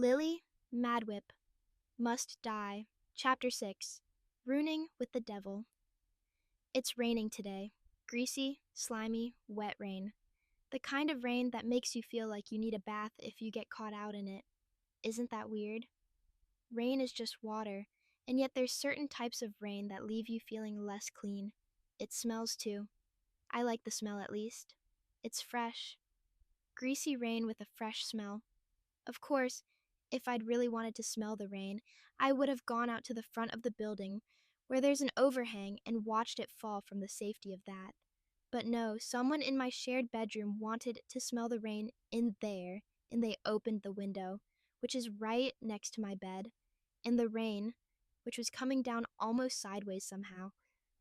Lily, Madwhip, Must Die. Chapter 6. Ruining with the Devil. It's raining today. Greasy, slimy, wet rain. The kind of rain that makes you feel like you need a bath if you get caught out in it. Isn't that weird? Rain is just water, and yet there's certain types of rain that leave you feeling less clean. It smells too. I like the smell at least. It's fresh. Greasy rain with a fresh smell. Of course, if I'd really wanted to smell the rain, I would have gone out to the front of the building, where there's an overhang, and watched it fall from the safety of that. But no, someone in my shared bedroom wanted to smell the rain in there, and they opened the window, which is right next to my bed, and the rain, which was coming down almost sideways somehow,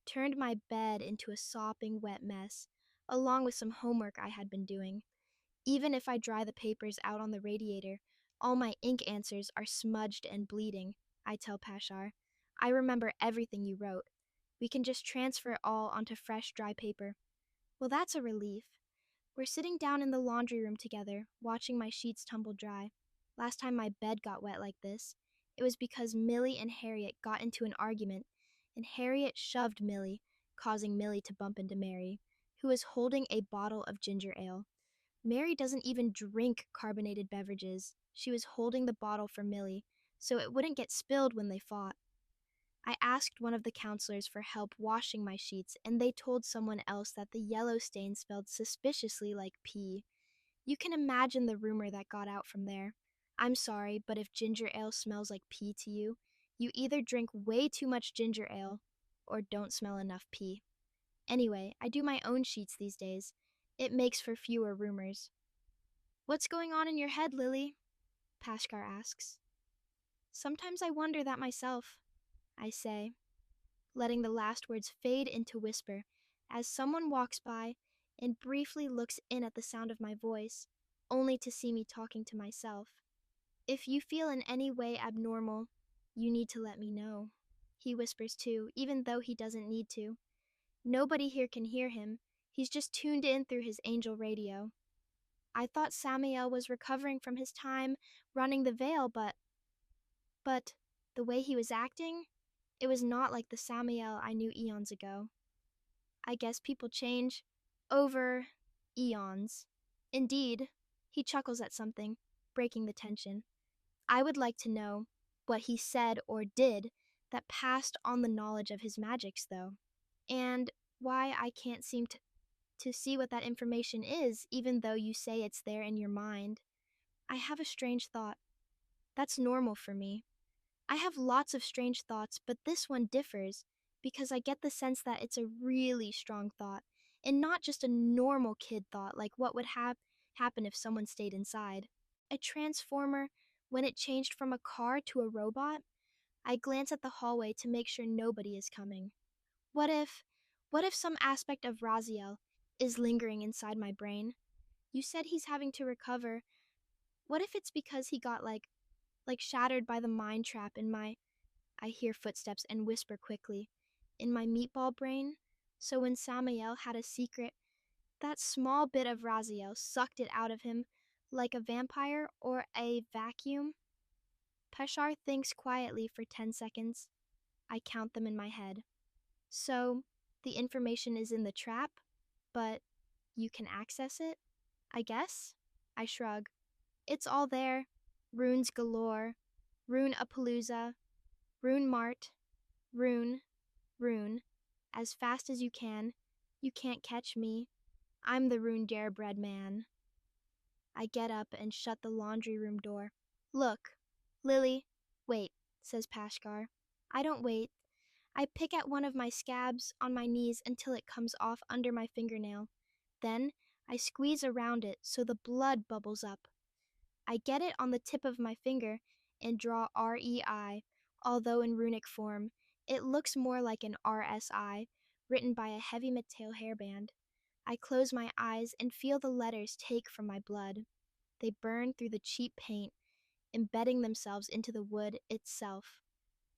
turned my bed into a sopping wet mess, along with some homework I had been doing. Even if I dry the papers out on the radiator, all my ink answers are smudged and bleeding, I tell Pashar. I remember everything you wrote. We can just transfer it all onto fresh, dry paper. Well, that's a relief. We're sitting down in the laundry room together, watching my sheets tumble dry. Last time my bed got wet like this, it was because Millie and Harriet got into an argument, and Harriet shoved Millie, causing Millie to bump into Mary, who was holding a bottle of ginger ale. Mary doesn't even drink carbonated beverages. She was holding the bottle for Millie, so it wouldn't get spilled when they fought. I asked one of the counselors for help washing my sheets, and they told someone else that the yellow stain smelled suspiciously like pee. You can imagine the rumor that got out from there. I'm sorry, but if ginger ale smells like pee to you, you either drink way too much ginger ale or don't smell enough pee. Anyway, I do my own sheets these days. It makes for fewer rumors. What's going on in your head, Lily? Pashkar asks. Sometimes I wonder that myself, I say, letting the last words fade into whisper as someone walks by and briefly looks in at the sound of my voice, only to see me talking to myself. If you feel in any way abnormal, you need to let me know, he whispers too, even though he doesn't need to. Nobody here can hear him. He's just tuned in through his angel radio. I thought Samael was recovering from his time running the veil, but the way he was acting, it was not like the Samael I knew eons ago. I guess people change over eons. Indeed, he chuckles at something, breaking the tension. I would like to know what he said or did that passed on the knowledge of his magics, though, and why I can't seem to see what that information is, even though you say it's there in your mind. I have a strange thought. That's normal for me. I have lots of strange thoughts, but this one differs because I get the sense that it's a really strong thought, and not just a normal kid thought like what would happen if someone stayed inside. A transformer, when it changed from a car to a robot, I glance at the hallway to make sure nobody is coming. What if some aspect of Raziel is lingering inside my brain? You said he's having to recover. What if it's because he got like shattered by the mind trap in my... I hear footsteps and whisper quickly. In my meatball brain? So when Samael had a secret, that small bit of Raziel sucked it out of him like a vampire or a vacuum? Peshar thinks quietly for 10 seconds. I count them in my head. So, the information is in the trap, but you can access it, I guess? I shrug. It's all there. Runes galore. Rune-a-palooza. Rune-mart. Rune. As fast as you can. You can't catch me. I'm the Rune-dare-bread man. I get up and shut the laundry room door. Look, Lily. Wait, says Pashkar. I don't wait. I pick at one of my scabs on my knees until it comes off under my fingernail. Then I squeeze around it so the blood bubbles up. I get it on the tip of my finger and draw REI, although in runic form. It looks more like an RSI, written by a heavy metal hairband. I close my eyes and feel the letters take from my blood. They burn through the cheap paint, embedding themselves into the wood itself.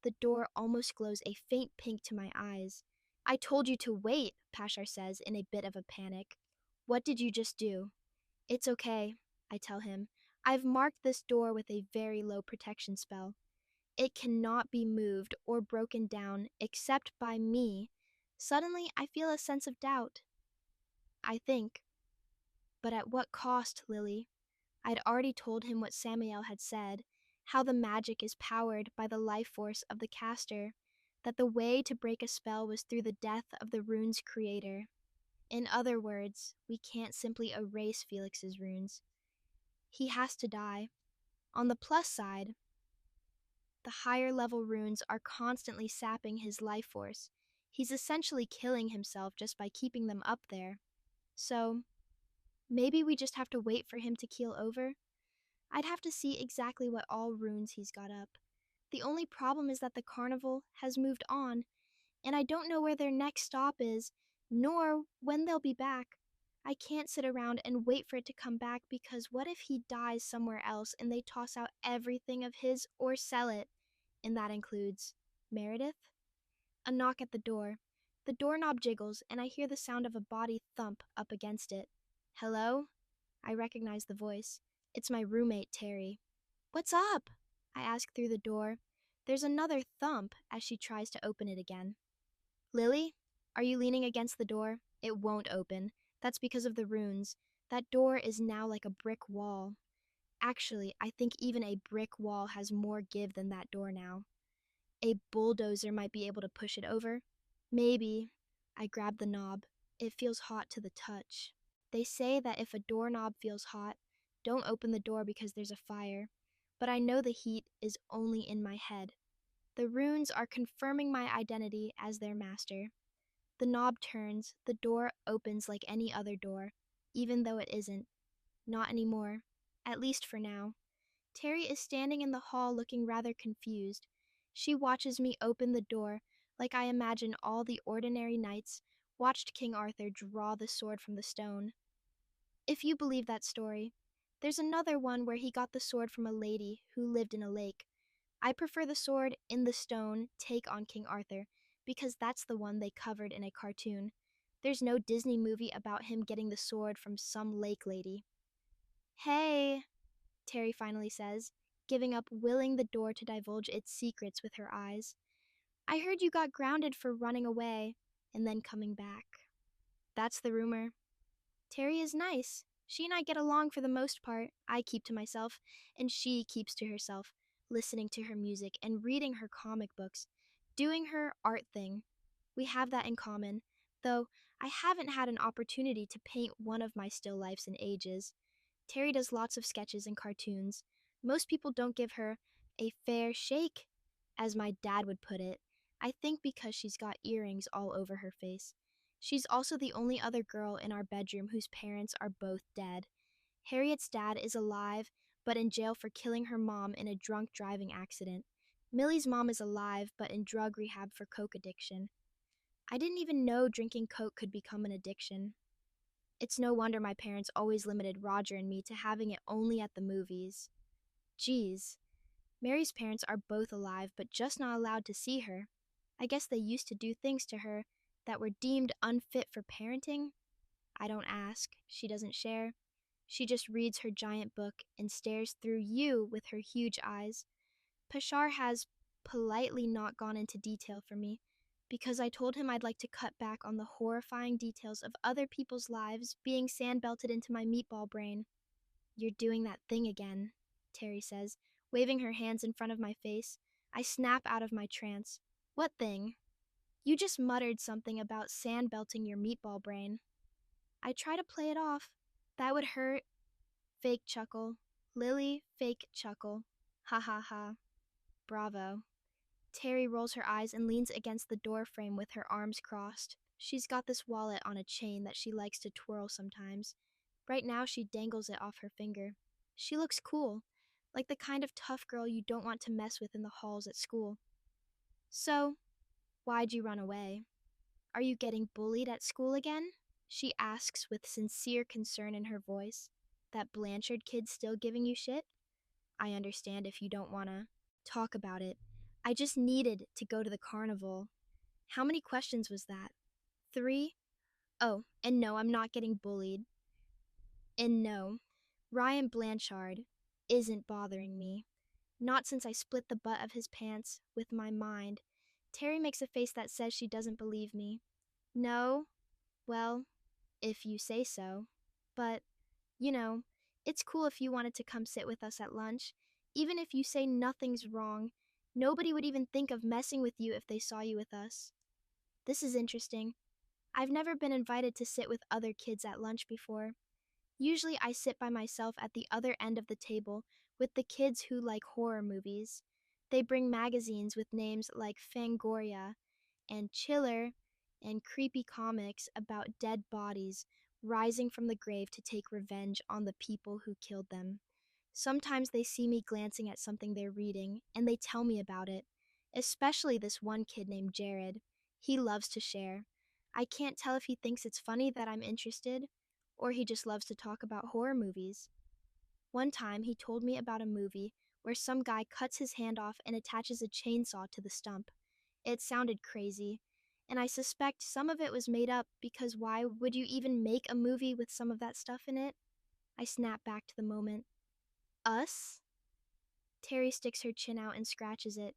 The door almost glows a faint pink to my eyes. I told you to wait, Pashar says in a bit of a panic. What did you just do? It's okay, I tell him. I've marked this door with a very low protection spell. It cannot be moved or broken down except by me. Suddenly, I feel a sense of doubt. I think, but at what cost, Lily? I'd already told him what Samael had said, how the magic is powered by the life force of the caster, that the way to break a spell was through the death of the rune's creator. In other words, we can't simply erase Felix's runes. He has to die. On the plus side, the higher level runes are constantly sapping his life force. He's essentially killing himself just by keeping them up there. So, maybe we just have to wait for him to keel over? I'd have to see exactly what all runes he's got up. The only problem is that the carnival has moved on, and I don't know where their next stop is, nor when they'll be back. I can't sit around and wait for it to come back because what if he dies somewhere else and they toss out everything of his or sell it? And that includes Meredith? A knock at the door. The doorknob jiggles and I hear the sound of a body thump up against it. Hello? I recognize the voice. It's my roommate, Terry. What's up? I ask through the door. There's another thump as she tries to open it again. Lily, are you leaning against the door? It won't open. That's because of the runes. That door is now like a brick wall. Actually, I think even a brick wall has more give than that door now. A bulldozer might be able to push it over. Maybe. I grab the knob. It feels hot to the touch. They say that if a doorknob feels hot, don't open the door because there's a fire. But I know the heat is only in my head. The runes are confirming my identity as their master. The knob turns, the door opens like any other door, even though it isn't. Not anymore. At least for now. Terry is standing in the hall looking rather confused. She watches me open the door, like I imagine all the ordinary knights watched King Arthur draw the sword from the stone. If you believe that story, there's another one where he got the sword from a lady who lived in a lake. I prefer the sword in the stone take on King Arthur because that's the one they covered in a cartoon. There's no Disney movie about him getting the sword from some lake lady. Hey, Terry finally says, giving up willing the door to divulge its secrets with her eyes. I heard you got grounded for running away and then coming back. That's the rumor. Terry is nice. She and I get along for the most part. I keep to myself, and she keeps to herself, listening to her music and reading her comic books, doing her art thing. We have that in common, though I haven't had an opportunity to paint one of my still lifes in ages. Terry does lots of sketches and cartoons. Most people don't give her a fair shake, as my dad would put it. I think because she's got earrings all over her face. She's also the only other girl in our bedroom whose parents are both dead. Harriet's dad is alive, but in jail for killing her mom in a drunk driving accident. Millie's mom is alive, but in drug rehab for coke addiction. I didn't even know drinking coke could become an addiction. It's no wonder my parents always limited Roger and me to having it only at the movies. Geez, Mary's parents are both alive, but just not allowed to see her. I guess they used to do things to her that were deemed unfit for parenting. I don't ask, she doesn't share. She just reads her giant book and stares through you with her huge eyes. Pashar has politely not gone into detail for me, because I told him I'd like to cut back on the horrifying details of other people's lives being sandbelted into my meatball brain. You're doing that thing again, Terry says, waving her hands in front of my face. I snap out of my trance. What thing? You just muttered something about sandbelting your meatball brain. I try to play it off. That would hurt. Fake chuckle. Lily, fake chuckle. Ha ha ha. Bravo. Terry rolls her eyes and leans against the door frame with her arms crossed. She's got this wallet on a chain that she likes to twirl sometimes. Right now she dangles it off her finger. She looks cool, like the kind of tough girl you don't want to mess with in the halls at school. So, why'd you run away? Are you getting bullied at school again? She asks with sincere concern in her voice. That Blanchard kid still giving you shit? I understand if you don't want to talk about it. I just needed to go to the carnival. How many questions was that? 3? Oh, and no, I'm not getting bullied. And no, Ryan Blanchard, isn't bothering me. Not since I split the butt of his pants with my mind. Terry makes a face that says she doesn't believe me. No? Well, if you say so. But, you know, it's cool if you wanted to come sit with us at lunch. Even if you say nothing's wrong, nobody would even think of messing with you if they saw you with us. This is interesting. I've never been invited to sit with other kids at lunch before. Usually I sit by myself at the other end of the table with the kids who like horror movies. They bring magazines with names like Fangoria and Chiller and creepy comics about dead bodies rising from the grave to take revenge on the people who killed them. Sometimes they see me glancing at something they're reading and they tell me about it, especially this one kid named Jared. He loves to share. I can't tell if he thinks it's funny that I'm interested or he just loves to talk about horror movies. One time, he told me about a movie where some guy cuts his hand off and attaches a chainsaw to the stump. It sounded crazy, and I suspect some of it was made up because why would you even make a movie with some of that stuff in it? I snap back to the moment. Us? Terry sticks her chin out and scratches it.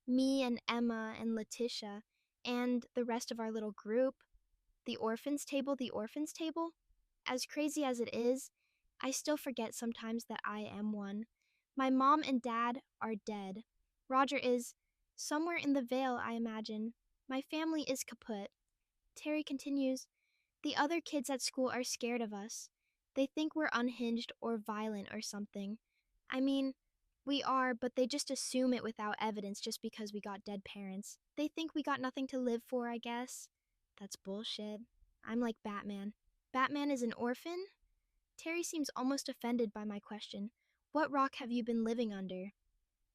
Me and Emma and Letitia, and the rest of our little group. The orphans' table? As crazy as it is, I still forget sometimes that I am one. My mom and dad are dead. Roger is somewhere in the Vale, I imagine. My family is kaput. Terry continues, the other kids at school are scared of us. They think we're unhinged or violent or something. I mean, we are, but they just assume it without evidence just because we got dead parents. They think we got nothing to live for, I guess. That's bullshit. I'm like Batman. Batman is an orphan? Terry seems almost offended by my question. What rock have you been living under?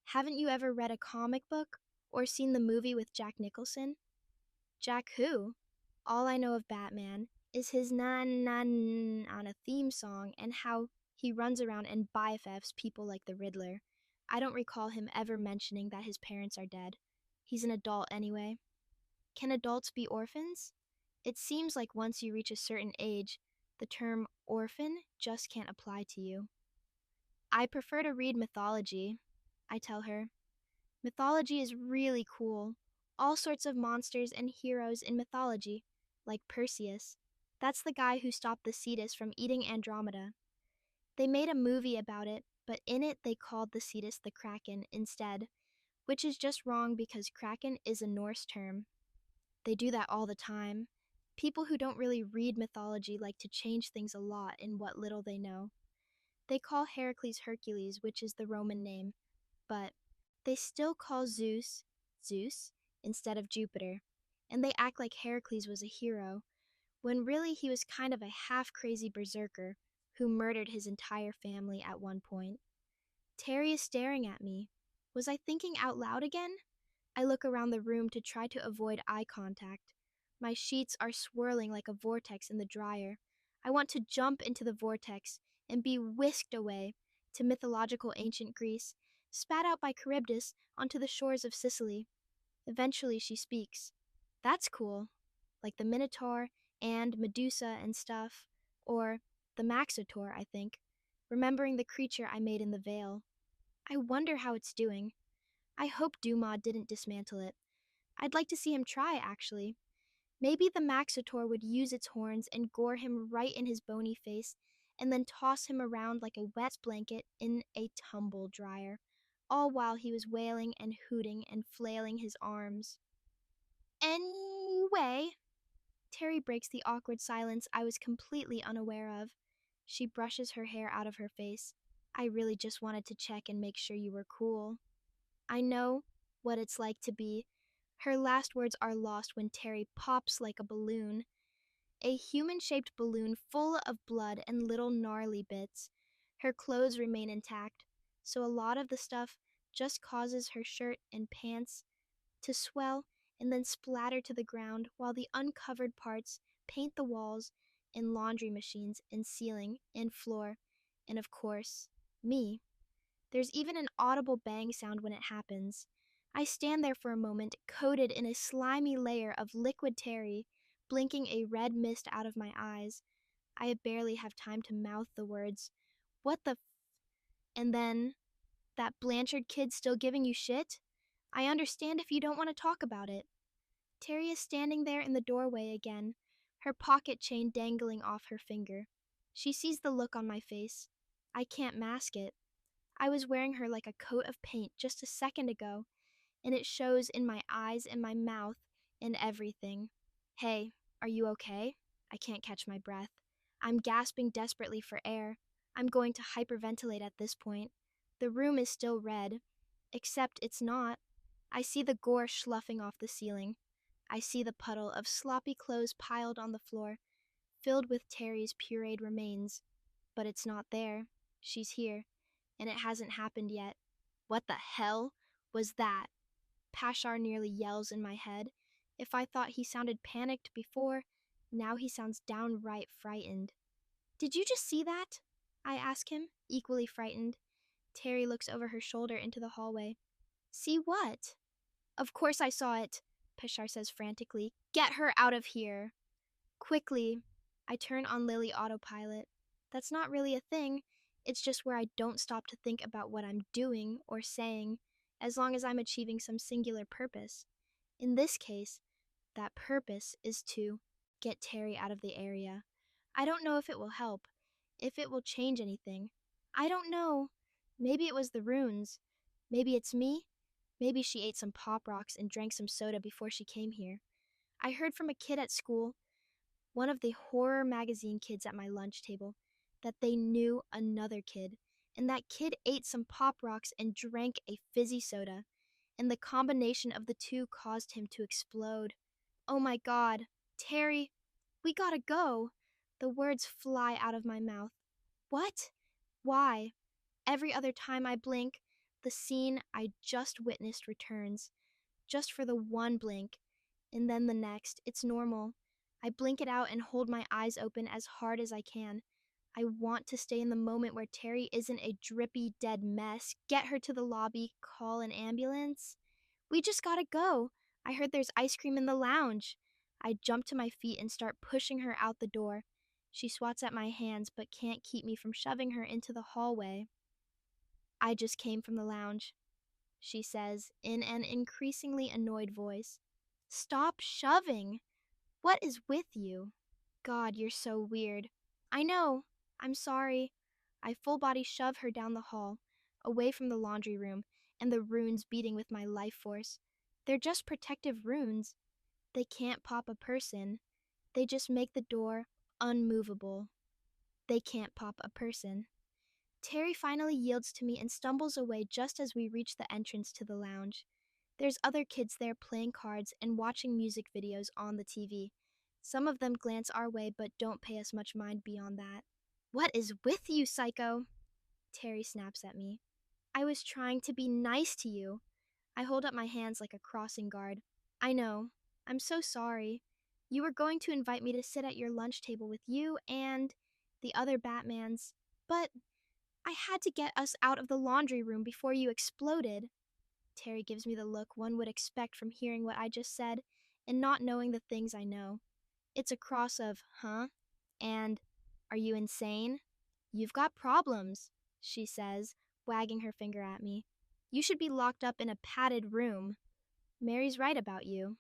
Haven't you ever read a comic book or seen the movie with Jack Nicholson? Jack who? All I know of Batman is his nan on a theme song and how he runs around and BFFs people like the Riddler. I don't recall him ever mentioning that his parents are dead. He's an adult anyway. Can adults be orphans? It seems like once you reach a certain age, the term orphan just can't apply to you. I prefer to read mythology, I tell her. Mythology is really cool. All sorts of monsters and heroes in mythology, like Perseus. That's the guy who stopped the Cetus from eating Andromeda. They made a movie about it, but in it they called the Cetus the Kraken instead, which is just wrong because Kraken is a Norse term. They do that all the time. People who don't really read mythology like to change things a lot in what little they know. They call Heracles Hercules, which is the Roman name, but they still call Zeus Zeus instead of Jupiter, and they act like Heracles was a hero, when really he was kind of a half-crazy berserker who murdered his entire family at one point. Terry is staring at me. Was I thinking out loud again? I look around the room to try to avoid eye contact. My sheets are swirling like a vortex in the dryer. I want to jump into the vortex and be whisked away to mythological ancient Greece, spat out by Charybdis onto the shores of Sicily. Eventually she speaks. That's cool. Like the Minotaur and Medusa and stuff. Or the Maxotaur, I think. Remembering the creature I made in the Vale. I wonder how it's doing. I hope Dumas didn't dismantle it. I'd like to see him try, actually. Maybe the Maxotaur would use its horns and gore him right in his bony face, and then toss him around like a wet blanket in a tumble dryer, all while he was wailing and hooting and flailing his arms. Anyway, Terry breaks the awkward silence I was completely unaware of. She brushes her hair out of her face. I really just wanted to check and make sure you were cool. I know what it's like to be. Her last words are lost when Terry pops like a balloon. A human-shaped balloon full of blood and little gnarly bits. Her clothes remain intact, so a lot of the stuff just causes her shirt and pants to swell and then splatter to the ground while the uncovered parts paint the walls and laundry machines and ceiling and floor, and of course, me. There's even an audible bang sound when it happens. I stand there for a moment, coated in a slimy layer of liquid terry, blinking a red mist out of my eyes. I barely have time to mouth the words, "What the f-?" And then, that Blanchard kid still giving you shit? I understand if you don't want to talk about it. Terry is standing there in the doorway again, her pocket chain dangling off her finger. She sees the look on my face. I can't mask it. I was wearing her like a coat of paint just a second ago, and it shows in my eyes and my mouth and everything. Hey, are you okay? I can't catch my breath. I'm gasping desperately for air. I'm going to hyperventilate at this point. The room is still red, except it's not. I see the gore sloughing off the ceiling. I see the puddle of sloppy clothes piled on the floor, filled with Terry's pureed remains. But it's not there. She's here, and it hasn't happened yet. What the hell was that? Pashar nearly yells in my head. If I thought he sounded panicked before, now he sounds downright frightened. Did you just see that? I ask him, equally frightened. Terry looks over her shoulder into the hallway. See what? Of course I saw it, Pashar says frantically. Get her out of here. Quickly, I turn on Lily autopilot. That's not really a thing. It's just where I don't stop to think about what I'm doing or saying, as long as I'm achieving some singular purpose. In this case, that purpose is to get Terry out of the area. I don't know if it will help, if it will change anything. I don't know. Maybe it was the runes. Maybe it's me. Maybe she ate some Pop Rocks and drank some soda before she came here. I heard from a kid at school, one of the horror magazine kids at my lunch table, that they knew another kid, and that kid ate some Pop Rocks and drank a fizzy soda, and the combination of the two caused him to explode. Oh my God, Terry, we gotta go. The words fly out of my mouth. What? Why? Every other time I blink, the scene I just witnessed returns, just for the one blink, and then the next. It's normal. I blink it out and hold my eyes open as hard as I can. I want to stay in the moment where Terry isn't a drippy, dead mess. Get her to the lobby, call an ambulance. We just gotta go. I heard there's ice cream in the lounge. I jump to my feet and start pushing her out the door. She swats at my hands but can't keep me from shoving her into the hallway. I just came from the lounge, she says in an increasingly annoyed voice. Stop shoving. What is with you? God, you're so weird. I know. I'm sorry. I full body shove her down the hall, away from the laundry room and the runes beating with my life force. They're just protective runes. They can't pop a person. They just make the door unmovable. They can't pop a person. Terry finally yields to me and stumbles away just as we reach the entrance to the lounge. There's other kids there playing cards and watching music videos on the TV. Some of them glance our way but don't pay us much mind beyond that. What is with you, psycho? Terry snaps at me. I was trying to be nice to you. I hold up my hands like a crossing guard. I know. I'm so sorry. You were going to invite me to sit at your lunch table with you and the other Batmans, but I had to get us out of the laundry room before you exploded. Terry gives me the look one would expect from hearing what I just said and not knowing the things I know. It's a cross of, huh? And, are you insane? You've got problems, she says, wagging her finger at me. You should be locked up in a padded room. Mary's right about you.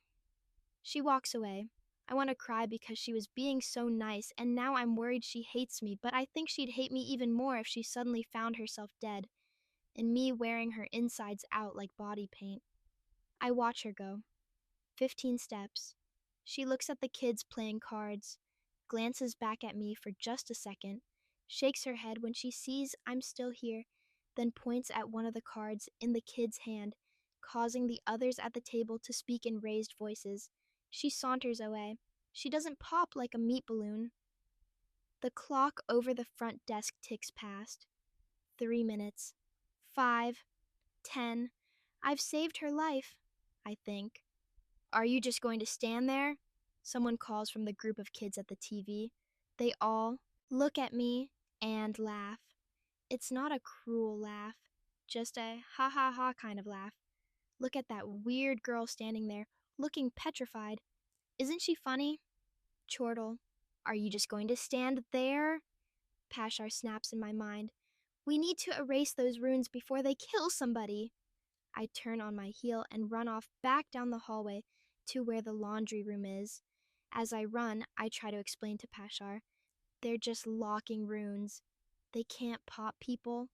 She walks away. I want to cry because she was being so nice, and now I'm worried she hates me, but I think she'd hate me even more if she suddenly found herself dead, and me wearing her insides out like body paint. I watch her go. 15 steps. She looks at the kids playing cards, glances back at me for just a second, shakes her head when she sees I'm still here, then points at one of the cards in the kid's hand, causing the others at the table to speak in raised voices. She saunters away. She doesn't pop like a meat balloon. The clock over the front desk ticks past. 3 minutes. 5. 10. I've saved her life, I think. Are you just going to stand there? Someone calls from the group of kids at the TV. They all look at me and laugh. It's not a cruel laugh, just a ha ha ha kind of laugh. Look at that weird girl standing there, looking petrified. Isn't she funny? Chortle, are you just going to stand there? Pashar snaps in my mind. We need to erase those runes before they kill somebody. I turn on my heel and run off back down the hallway to where the laundry room is. As I run, I try to explain to Pashar. They're just locking runes. They can't pop people.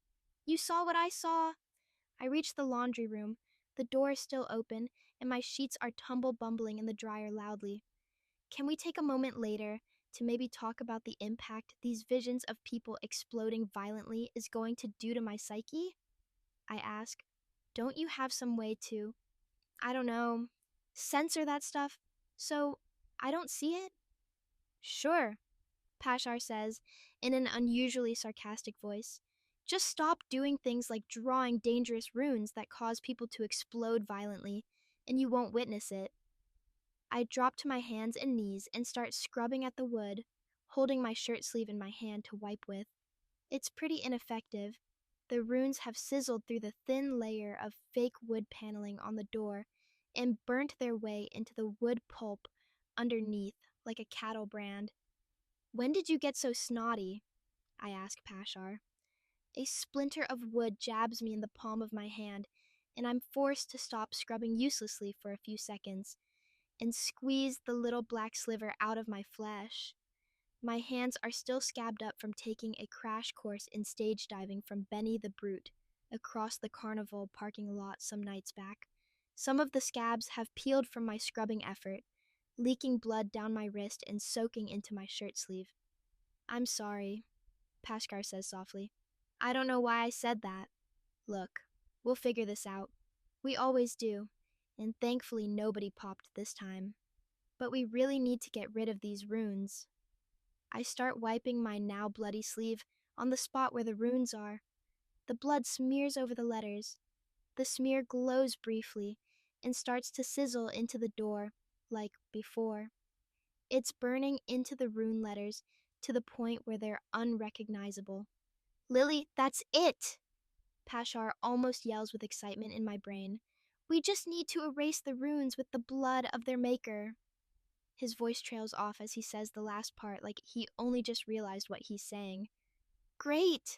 You saw what I saw? I reach the laundry room. The door is still open, and my sheets are bumbling in the dryer loudly. Can we take a moment later to maybe talk about the impact these visions of people exploding violently is going to do to my psyche? I ask. Don't you have some way to, I don't know, censor that stuff so I don't see it? Sure, Pashar says in an unusually sarcastic voice. Just stop doing things like drawing dangerous runes that cause people to explode violently, and you won't witness it. I drop to my hands and knees and start scrubbing at the wood, holding my shirt sleeve in my hand to wipe with. It's pretty ineffective. The runes have sizzled through the thin layer of fake wood paneling on the door and burnt their way into the wood pulp underneath like a cattle brand. When did you get so snotty? I ask Pashar. A splinter of wood jabs me in the palm of my hand, and I'm forced to stop scrubbing uselessly for a few seconds and squeeze the little black sliver out of my flesh. My hands are still scabbed up from taking a crash course in stage diving from Benny the Brute across the carnival parking lot some nights back. Some of the scabs have peeled from my scrubbing effort, leaking blood down my wrist and soaking into my shirt sleeve. I'm sorry, Pashkar says softly. I don't know why I said that. Look, we'll figure this out. We always do, and thankfully nobody popped this time. But we really need to get rid of these runes. I start wiping my now bloody sleeve on the spot where the runes are. The blood smears over the letters. The smear glows briefly and starts to sizzle into the door, like before. It's burning into the rune letters to the point where they're unrecognizable. Lily, that's it! Pashar almost yells with excitement in my brain. We just need to erase the runes with the blood of their maker. His voice trails off as he says the last part like he only just realized what he's saying. Great!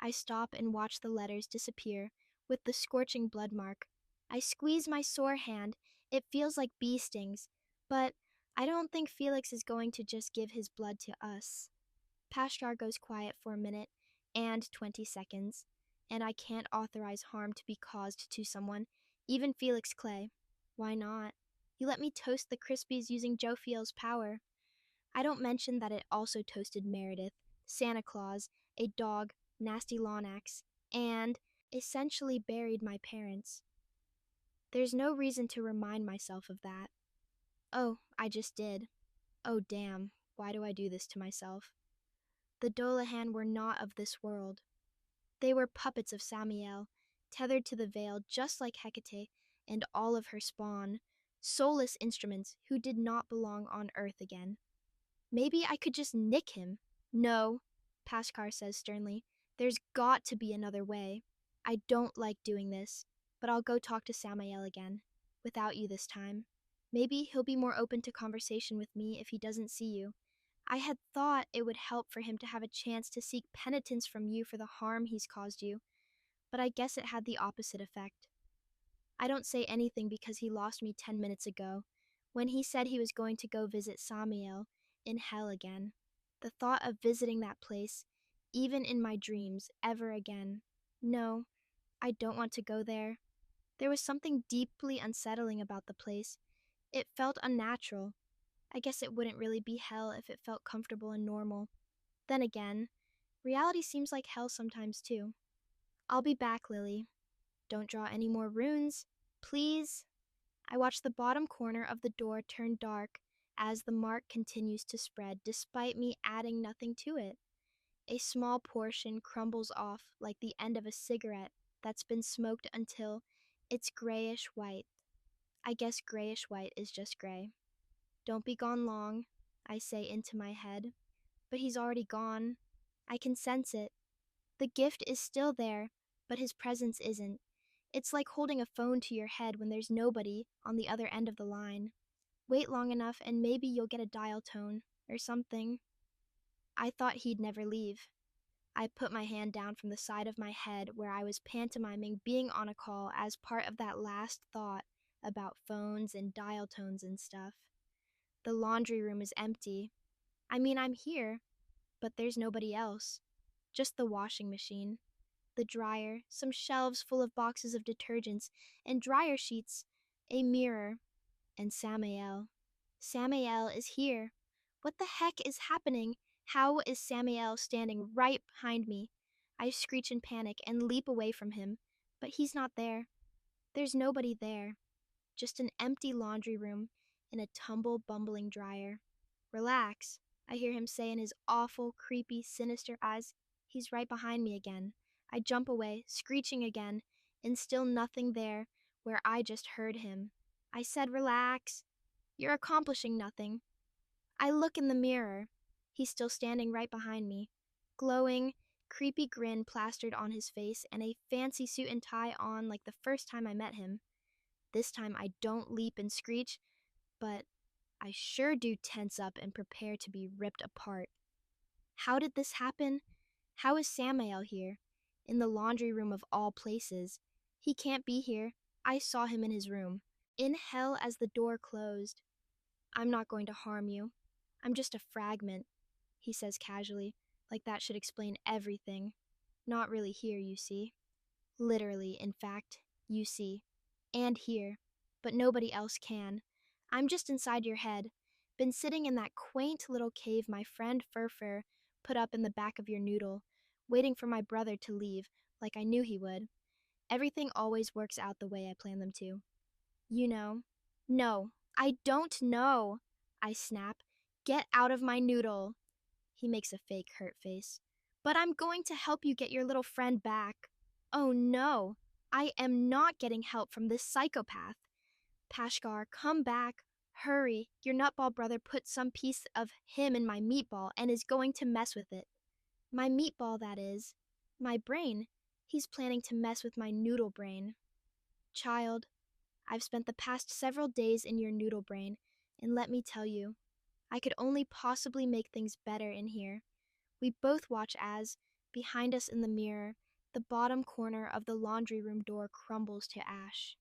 I stop and watch the letters disappear with the scorching blood mark. I squeeze my sore hand. It feels like bee stings, but I don't think Felix is going to just give his blood to us. Pashkar goes quiet for a minute and 20 seconds, and I can't authorize harm to be caused to someone, even Felix Clay. Why not? He let me toast the Crispies using Joe Fiel's power. I don't mention that it also toasted Meredith, Santa Claus, a dog, Nasty Lonax, and essentially buried my parents. There's no reason to remind myself of that. Oh, I just did. Oh, damn, why do I do this to myself? The Dolahan were not of this world. They were puppets of Samiel, tethered to the veil just like Hecate and all of her spawn, soulless instruments who did not belong on Earth again. Maybe I could just nick him. No, Pashkar says sternly. There's got to be another way. I don't like doing this, but I'll go talk to Samael again. Without you this time. Maybe he'll be more open to conversation with me if he doesn't see you. I had thought it would help for him to have a chance to seek penitence from you for the harm he's caused you, but I guess it had the opposite effect. I don't say anything because he lost me 10 minutes ago, when he said he was going to go visit Samiel in hell again. The thought of visiting that place, even in my dreams, ever again. No, I don't want to go there. There was something deeply unsettling about the place. It felt unnatural. I guess it wouldn't really be hell if it felt comfortable and normal. Then again, reality seems like hell sometimes too. I'll be back, Lily. Don't draw any more runes, please. I watch the bottom corner of the door turn dark as the mark continues to spread despite me adding nothing to it. A small portion crumbles off like the end of a cigarette that's been smoked until it's grayish white. I guess grayish white is just gray. Don't be gone long, I say into my head. But he's already gone. I can sense it. The gift is still there, but his presence isn't. It's like holding a phone to your head when there's nobody on the other end of the line. Wait long enough and maybe you'll get a dial tone or something. I thought he'd never leave. I put my hand down from the side of my head where I was pantomiming being on a call as part of that last thought about phones and dial tones and stuff. The laundry room is empty. I mean, I'm here, but there's nobody else. Just the washing machine, the dryer, some shelves full of boxes of detergents and dryer sheets, a mirror, and Samael. Samael is here. What the heck is happening? How is Samael standing right behind me? I screech in panic and leap away from him, but he's not there. There's nobody there. Just an empty laundry room and a tumble, bumbling dryer. Relax, I hear him say in his awful, creepy, sinister eyes. He's right behind me again. I jump away, screeching again, and still nothing there where I just heard him. I said, relax. You're accomplishing nothing. I look in the mirror. He's still standing right behind me, glowing, creepy grin plastered on his face and a fancy suit and tie on like the first time I met him. This time I don't leap and screech, but I sure do tense up and prepare to be ripped apart. How did this happen? How is Samael here? In the laundry room of all places. He can't be here. I saw him in his room. In hell as the door closed. I'm not going to harm you. I'm just a fragment, he says casually, like that should explain everything. Not really here, you see. Literally, in fact, you see. And here. But nobody else can. I'm just inside your head. Been sitting in that quaint little cave my friend Furfur put up in the back of your noodle, waiting for my brother to leave, like I knew he would. Everything always works out the way I plan them to. You know. No, I don't know, I snap. Get out of my noodle. He makes a fake hurt face. But I'm going to help you get your little friend back. Oh no, I am not getting help from this psychopath. Pashgar, come back. Hurry, your nutball brother put some piece of him in my meatball and is going to mess with it. My meatball, that is. My brain. He's planning to mess with my noodle brain. Child, I've spent the past several days in your noodle brain, and let me tell you, I could only possibly make things better in here. We both watch as, behind us in the mirror, the bottom corner of the laundry room door crumbles to ash.